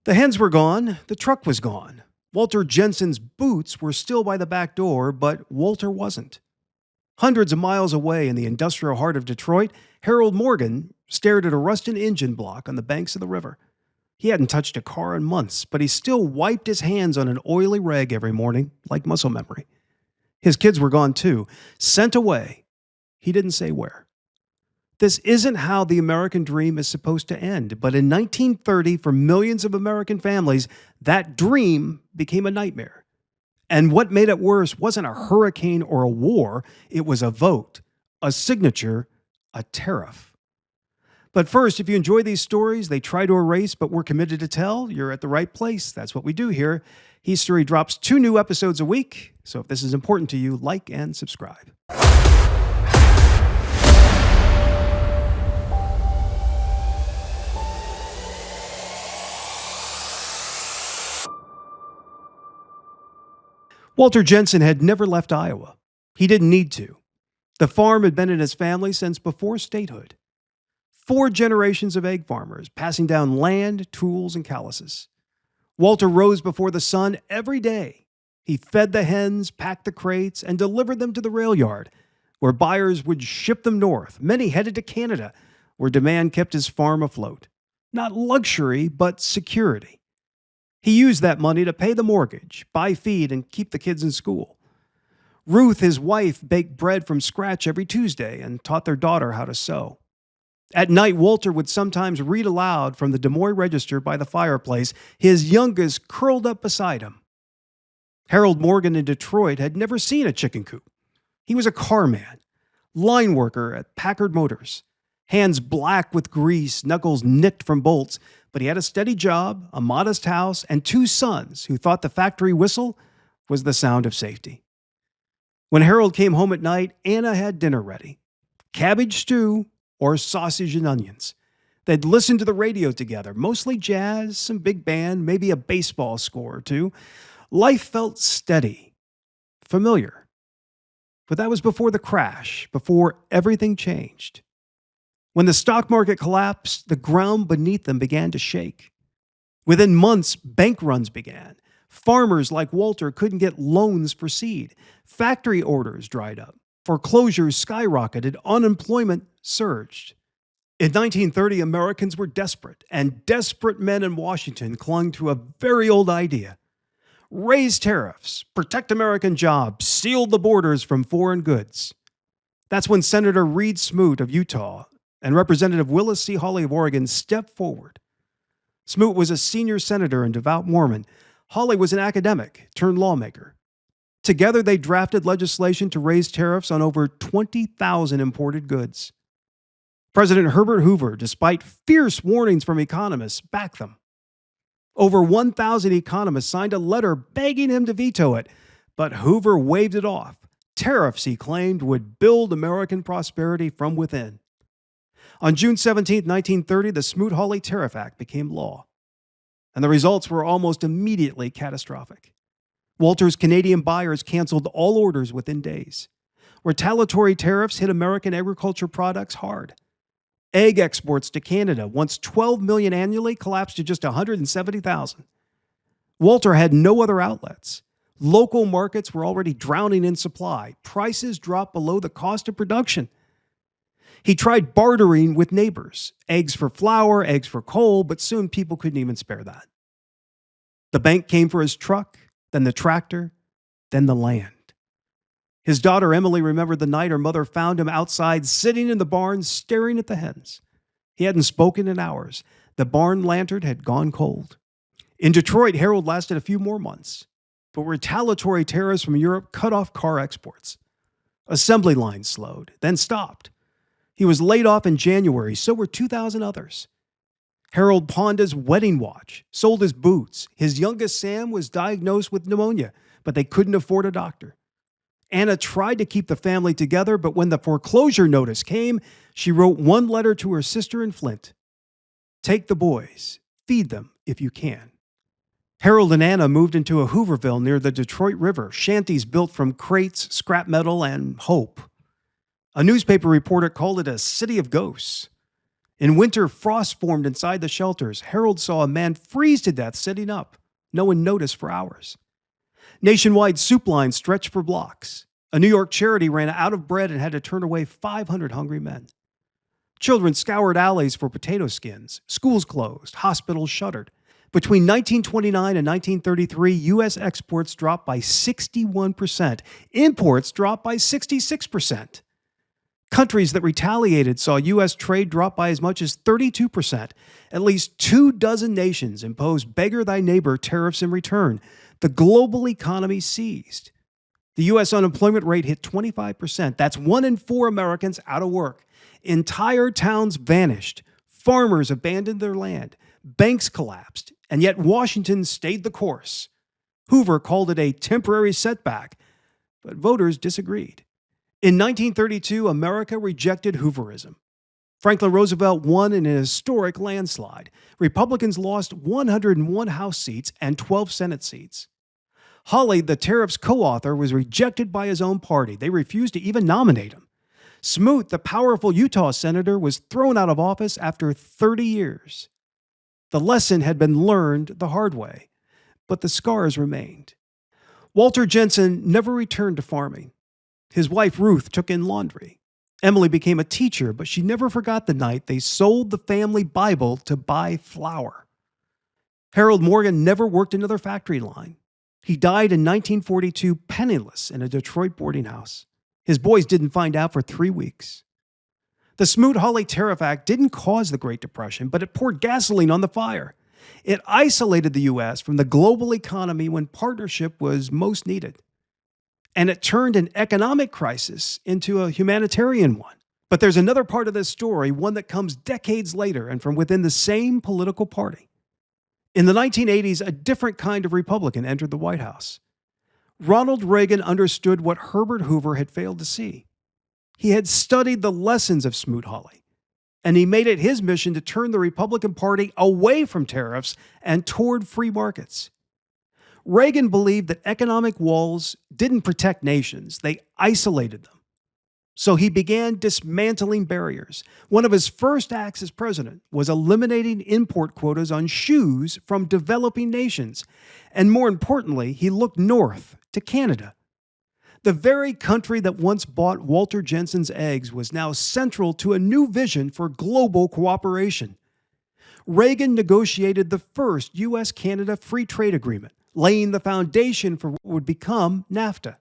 The hens were gone. The truck was gone. Walter Jensen's boots were still by the back door, but Walter wasn't. Hundreds of miles away in the industrial heart of Detroit, Harold Morgan stared at a rusted engine block on the banks of the river. He hadn't touched a car in months, but he still wiped his hands on an oily rag every morning, like muscle memory. His kids were gone too, sent away. He didn't say where. This isn't how the American dream is supposed to end, but in 1930, for millions of American families, that dream became a nightmare. And what made it worse wasn't a hurricane or a war, it was a vote, a signature, a tariff. But first, if you enjoy these stories, they try to erase, but we're committed to tell, you're at the right place. That's what we do here. History drops 2 new episodes a week, so if this is important to you, like and subscribe. Walter Jensen had never left Iowa. He didn't need to. The farm had been in his family since before statehood. 4 generations of egg farmers passing down land, tools, and calluses. Walter rose before the sun every day. He fed the hens, packed the crates, and delivered them to the rail yard, where buyers would ship them north. Many headed to Canada, where demand kept his farm afloat. Not luxury, but security. He used that money to pay the mortgage, buy feed, and keep the kids in school. Ruth, his wife, baked bread from scratch every Tuesday and taught their daughter how to sew. At night, Walter would sometimes read aloud from the Des Moines Register by the fireplace, his youngest curled up beside him. Harold Morgan in Detroit had never seen a chicken coop. He was a carman, line worker at Packard Motors, hands black with grease, knuckles nicked from bolts, but he had a steady job, a modest house, and 2 sons who thought the factory whistle was the sound of safety. When Harold came home at night, Anna had dinner ready. Cabbage stew or sausage and onions. They'd listen to the radio together, mostly jazz, some big band, maybe a baseball score or 2. Life felt steady, familiar. But that was before the crash, before everything changed. When the stock market collapsed, the ground beneath them began to shake. Within months, bank runs began. Farmers like Walter couldn't get loans for seed. Factory orders dried up. Foreclosures skyrocketed. Unemployment surged. In 1930, Americans were desperate, and desperate men in Washington clung to a very old idea. Raise tariffs, protect American jobs, seal the borders from foreign goods. That's when Senator Reed Smoot of Utah and Representative Willis C. Hawley of Oregon stepped forward. Smoot was a senior senator and devout Mormon. Hawley was an academic turned lawmaker. Together, they drafted legislation to raise tariffs on over 20,000 imported goods. President Herbert Hoover, despite fierce warnings from economists, backed them. Over 1,000 economists signed a letter begging him to veto it, but Hoover waved it off. Tariffs, he claimed, would build American prosperity from within. On June 17, 1930, the Smoot-Hawley Tariff Act became law, and the results were almost immediately catastrophic. Walter's Canadian buyers canceled all orders within days. Retaliatory tariffs hit American agriculture products hard. Egg exports to Canada, once 12 million annually, collapsed to just 170,000. Walter had no other outlets. Local markets were already drowning in supply. Prices dropped below the cost of production. He tried bartering with neighbors, eggs for flour, eggs for coal, but soon people couldn't even spare that. The bank came for his truck, then the tractor, then the land. His daughter Emily remembered the night her mother found him outside, sitting in the barn, staring at the hens. He hadn't spoken in hours. The barn lantern had gone cold. In Detroit, Harold lasted a few more months, but retaliatory tariffs from Europe cut off car exports. Assembly lines slowed, then stopped. He was laid off in January, so were 2,000 others. Harold pawned his wedding watch, sold his boots. His youngest Sam was diagnosed with pneumonia, but they couldn't afford a doctor. Anna tried to keep the family together, but when the foreclosure notice came, she wrote one letter to her sister in Flint. Take the boys, feed them if you can. Harold and Anna moved into a Hooverville near the Detroit River, shanties built from crates, scrap metal, and hope. A newspaper reporter called it a city of ghosts. In winter, frost formed inside the shelters. Harold saw a man freeze to death sitting up. No one noticed for hours. Nationwide soup lines stretched for blocks. A New York charity ran out of bread and had to turn away 500 hungry men. Children scoured alleys for potato skins. Schools closed. Hospitals shuttered. Between 1929 and 1933, U.S. exports dropped by 61%. Imports dropped by 66%. Countries that retaliated saw U.S. trade drop by as much as 32%. At least 24 nations imposed beggar-thy-neighbor tariffs in return. The global economy seized. The U.S. unemployment rate hit 25%. That's 1 in 4 Americans out of work. Entire towns vanished. Farmers abandoned their land. Banks collapsed. And yet Washington stayed the course. Hoover called it a temporary setback, but voters disagreed. In 1932, America rejected Hooverism. Franklin Roosevelt won in an historic landslide. Republicans lost 101 House seats and 12 Senate seats. Hawley, the tariff's co-author, was rejected by his own party. They refused to even nominate him. Smoot, the powerful Utah senator, was thrown out of office after 30 years. The lesson had been learned the hard way, but the scars remained. Walter Jensen never returned to farming. His wife Ruth took in laundry. Emily became a teacher, but she never forgot the night they sold the family Bible to buy flour. Harold Morgan never worked another factory line. He died in 1942 penniless in a Detroit boarding house. His boys didn't find out for 3 weeks. The Smoot-Hawley Tariff Act didn't cause the Great Depression, but it poured gasoline on the fire. It isolated the U.S. from the global economy when partnership was most needed. And it turned an economic crisis into a humanitarian one. But there's another part of this story, one that comes decades later and from within the same political party. In the 1980s, a different kind of Republican entered the White House. Ronald Reagan understood what Herbert Hoover had failed to see. He had studied the lessons of Smoot-Hawley, and he made it his mission to turn the Republican Party away from tariffs and toward free markets. Reagan believed that economic walls didn't protect nations, they isolated them. So he began dismantling barriers. One of his first acts as president was eliminating import quotas on shoes from developing nations. And more importantly, he looked north to Canada. The very country that once bought Walter Jensen's eggs was now central to a new vision for global cooperation. Reagan negotiated the first U.S.-Canada Free Trade Agreement, laying the foundation for what would become NAFTA.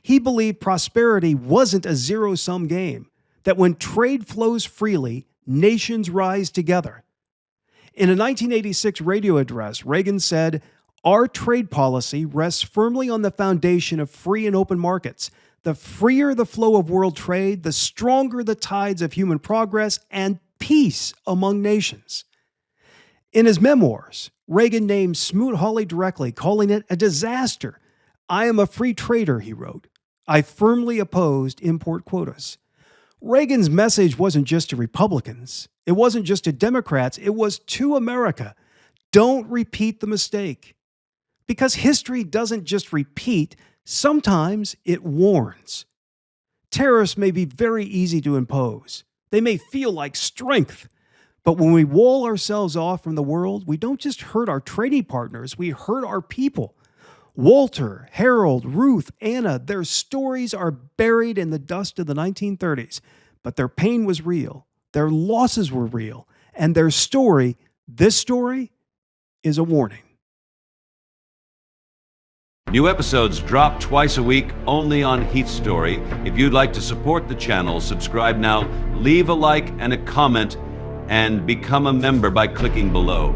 He believed prosperity wasn't a zero-sum game, that when trade flows freely, nations rise together. In a 1986 radio address, Reagan said, "Our trade policy rests firmly on the foundation of free and open markets. The freer the flow of world trade, the stronger the tides of human progress and peace among nations." In his memoirs, Reagan named Smoot-Hawley directly, calling it a disaster. "I am a free trader," he wrote. "I firmly opposed import quotas." Reagan's message wasn't just to Republicans. It wasn't just to Democrats. It was to America. Don't repeat the mistake. Because history doesn't just repeat, sometimes it warns. Tariffs may be very easy to impose. They may feel like strength. But when we wall ourselves off from the world, we don't just hurt our trading partners, we hurt our people. Walter, Harold, Ruth, Anna, their stories are buried in the dust of the 1930s, but their pain was real, their losses were real, and their story, this story, is a warning. New episodes drop twice a week only on Heath Story. If you'd like to support the channel, subscribe now, leave a like and a comment, and become a member by clicking below.